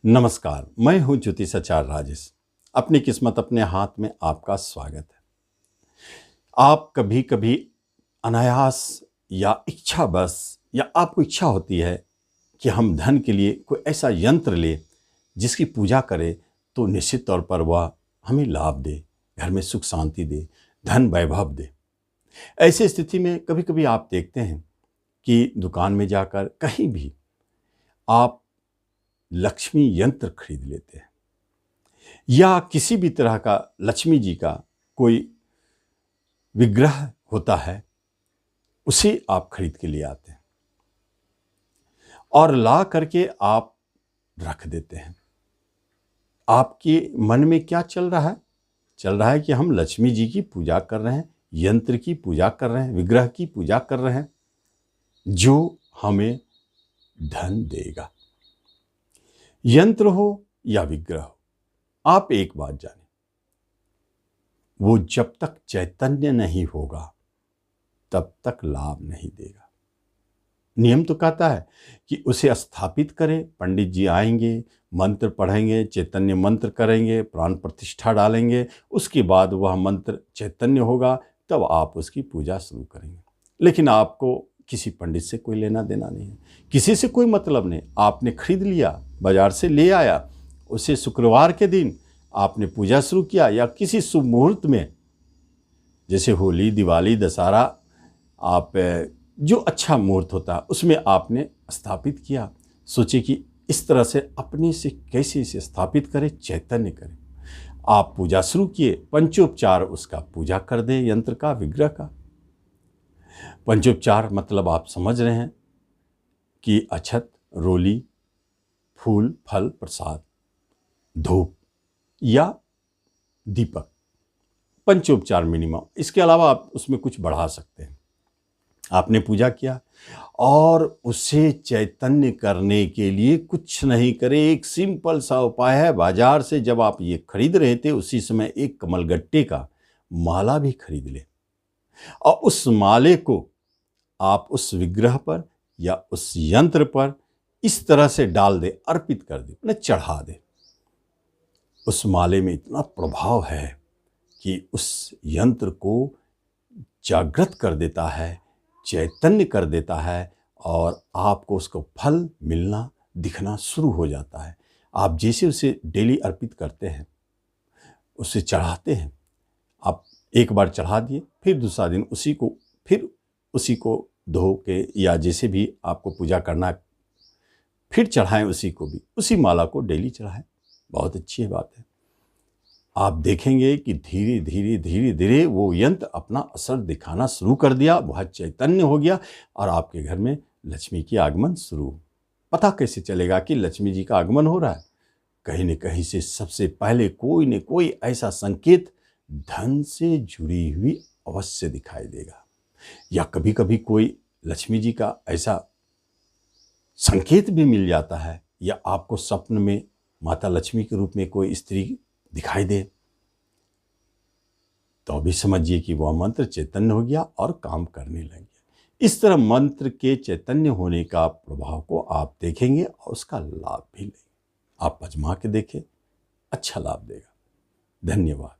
नमस्कार, मैं हूं ज्योतिषाचार्य राजेश। अपनी किस्मत अपने हाथ में आपका स्वागत है। आप कभी कभी अनायास या इच्छावश या आपको इच्छा होती है कि हम धन के लिए कोई ऐसा यंत्र ले जिसकी पूजा करें तो निश्चित तौर पर वह हमें लाभ दे, घर में सुख शांति दे, धन वैभव दे। ऐसी स्थिति में कभी कभी आप देखते हैं कि दुकान में जाकर कहीं भी आप लक्ष्मी यंत्र खरीद लेते हैं या किसी भी तरह का लक्ष्मी जी का कोई विग्रह होता है, उसे आप खरीद के ले आते हैं और ला करके आप रख देते हैं। आपके मन में क्या चल रहा है? चल रहा है कि हम लक्ष्मी जी की पूजा कर रहे हैं, यंत्र की पूजा कर रहे हैं, विग्रह की पूजा कर रहे हैं जो हमें धन देगा। यंत्र हो या विग्रह हो, आप एक बात जानें, वो जब तक चैतन्य नहीं होगा तब तक लाभ नहीं देगा। नियम तो कहता है कि उसे स्थापित करें, पंडित जी आएंगे, मंत्र पढ़ेंगे, चैतन्य मंत्र करेंगे, प्राण प्रतिष्ठा डालेंगे, उसके बाद वह मंत्र चैतन्य होगा, तब आप उसकी पूजा शुरू करेंगे। लेकिन आपको किसी पंडित से कोई लेना देना नहीं है, किसी से कोई मतलब नहीं। आपने खरीद लिया, बाजार से ले आया, उसे शुक्रवार के दिन आपने पूजा शुरू किया या किसी शुभ मुहूर्त में, जैसे होली, दिवाली, दशहरा, आप जो अच्छा मुहूर्त होता है उसमें आपने स्थापित किया। सोचे कि इस तरह से अपने से कैसे इसे स्थापित करें, चैतन्य करें। आप पूजा शुरू किए, पंचोपचार उसका पूजा कर दे, यंत्र का, विग्रह का। पंचोपचार मतलब आप समझ रहे हैं कि अक्षत, रोली, फूल, फल, प्रसाद, धूप या दीपक, पंचोपचार मिनिमम। इसके अलावा आप उसमें कुछ बढ़ा सकते हैं। आपने पूजा किया और उसे चैतन्य करने के लिए कुछ नहीं करे, एक सिंपल सा उपाय है। बाजार से जब आप ये खरीद रहे थे उसी समय एक कमलगट्टे का माला भी खरीद ले और उस माले को आप उस विग्रह पर या उस यंत्र पर इस तरह से डाल दे, अर्पित कर दे, उन्हें चढ़ा दे। उस माले में इतना प्रभाव है कि उस यंत्र को जागृत कर देता है, चैतन्य कर देता है और आपको उसको फल मिलना, दिखना शुरू हो जाता है। आप जैसे उसे डेली अर्पित करते हैं, उसे चढ़ाते हैं, आप एक बार चढ़ा दिए, फिर दूसरा दिन उसी को धो के या जैसे भी आपको पूजा करना है फिर चढ़ाएं, उसी को भी, उसी माला को डेली चढ़ाएं। बहुत अच्छी बात है। आप देखेंगे कि धीरे धीरे धीरे धीरे वो यंत्र अपना असर दिखाना शुरू कर दिया, बहुत चैतन्य हो गया और आपके घर में लक्ष्मी की आगमन शुरू। पता कैसे चलेगा कि लक्ष्मी जी का आगमन हो रहा है? कहीं न कहीं से सबसे पहले कोई न कोई ऐसा संकेत धन से जुड़ी हुई अवश्य दिखाई देगा। या कभी कभी कोई लक्ष्मी जी का ऐसा संकेत भी मिल जाता है या आपको स्वप्न में माता लक्ष्मी के रूप में कोई स्त्री दिखाई दे, तो अभी समझिए कि वह मंत्र चैतन्य हो गया और काम करने लग गया। इस तरह मंत्र के चैतन्य होने का प्रभाव को आप देखेंगे और उसका लाभ भी लेंगे। आप आजमा के देखें, अच्छा लाभ देगा। धन्यवाद।